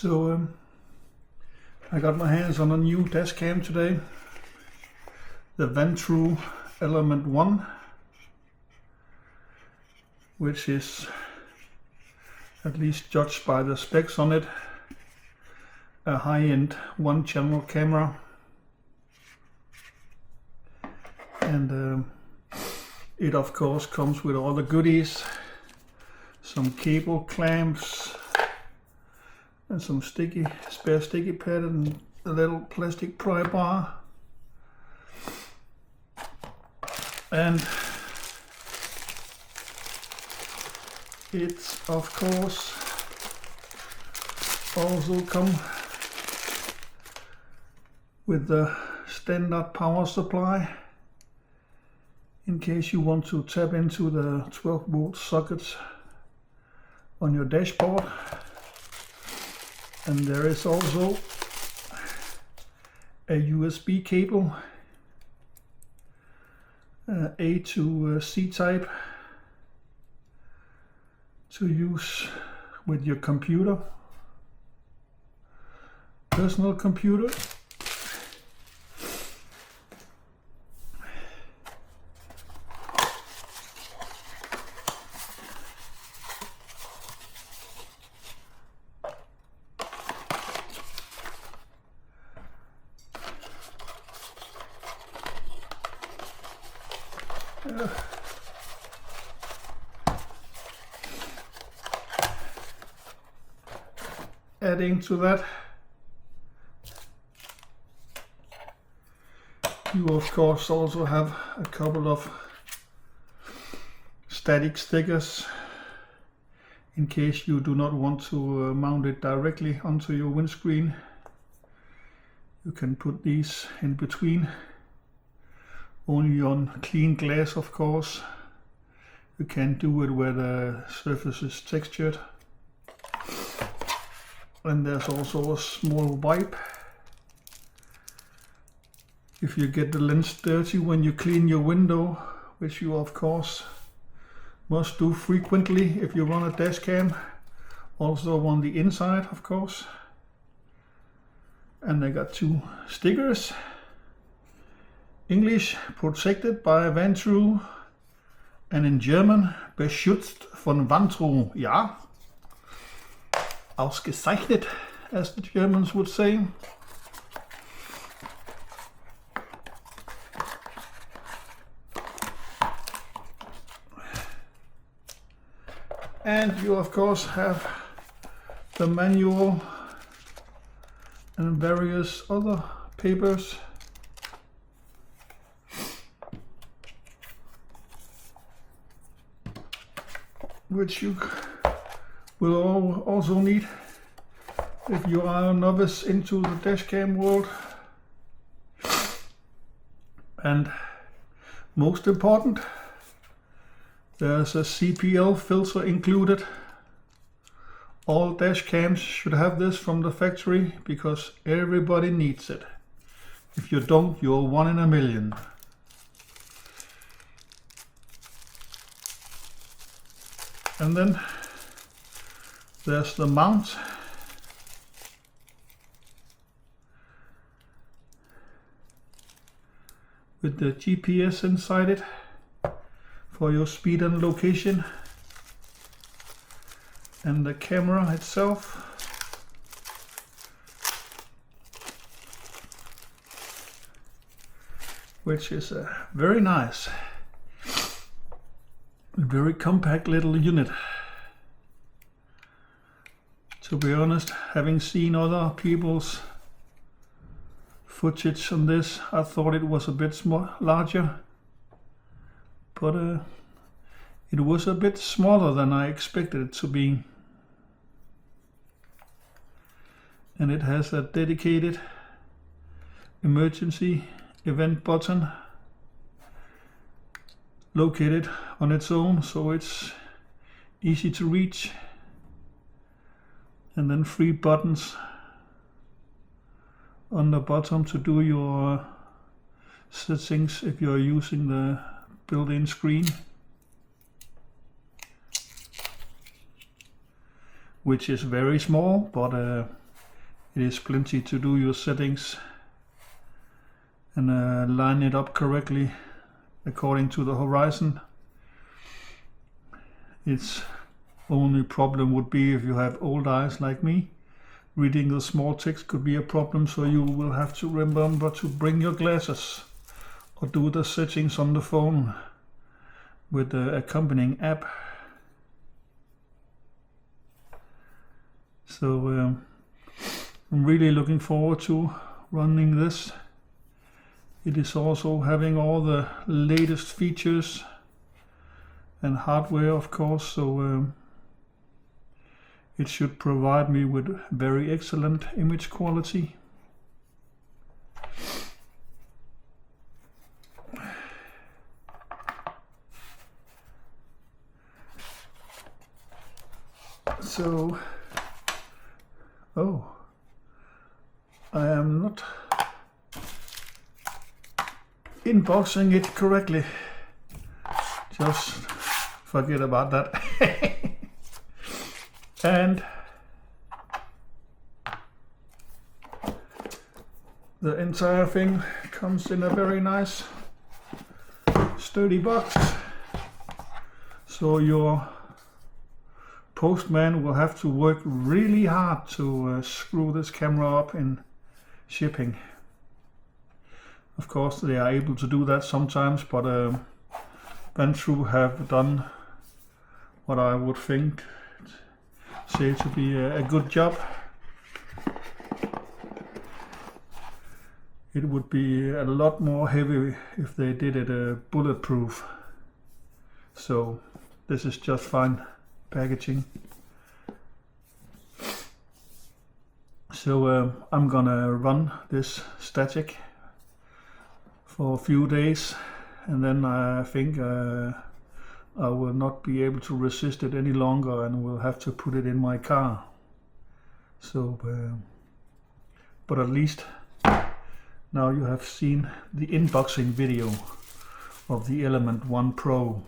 So I got my hands on a new dash cam today, the Vantrue Element 1, which is, at least judged by the specs on it, a high-end one-channel camera. And it of course comes with all the goodies, some cable clamps and some spare sticky pad and a little plastic pry bar. And it's of course also come with the standard power supply in case you want to tap into the 12-volt sockets on your dashboard. And there is also a USB cable, A to C type, to use with your computer, personal computer. Adding to that, you of course also have a couple of static stickers in case you do not want to mount it directly onto your windscreen. You can put these in between, only on clean glass of course. You can do it where the surface is textured. And there's also a small wipe if you get the lens dirty when you clean your window, which you of course must do frequently if you run a dash cam, also on the inside of course. And I got two stickers, English, protected by Vantrue, and in German, beschützt von Vantrue. Ja, ausgezeichnet, as the Germans would say. And you of course have the manual and various other papers. Which you will also need if you are a novice into the dashcam world. And most important, there's a CPL filter included. All dashcams should have this from the factory because everybody needs it. If you don't, you're one in a million. And then there's the mount. With the GPS inside it for your speed and location. And the camera itself. Which is a very nice, very compact little unit. To be honest, having seen other people's footage on this, I thought it was a bit larger, but it was a bit smaller than I expected it to be. And it has a dedicated emergency event button located on its own, so it's easy to reach. And then 3 buttons on the bottom to do your settings if you're using the built-in screen. which is very small, but it is plenty to do your settings and line it up correctly according to the horizon. Its only problem would be if you have old eyes like me. Reading the small text could be a problem, so you will have to remember to bring your glasses or do the settings on the phone with the accompanying app. So I'm really looking forward to running this. It is also having all the latest features and hardware, of course, so it should provide me with very excellent image quality. So, I am not unboxing it correctly. Just forget about that. And the entire thing comes in a very nice sturdy box. So your postman will have to work really hard to screw this camera up in shipping. Of course they are able to do that sometimes, but Vantrue have done what I would say to be a good job. It would be a lot more heavy if they did it bulletproof. So this is just fine packaging. So I'm gonna run this static for a few days, and then I think I will not be able to resist it any longer and will have to put it in my car. So but at least now you have seen the unboxing video of the Element 1 Pro.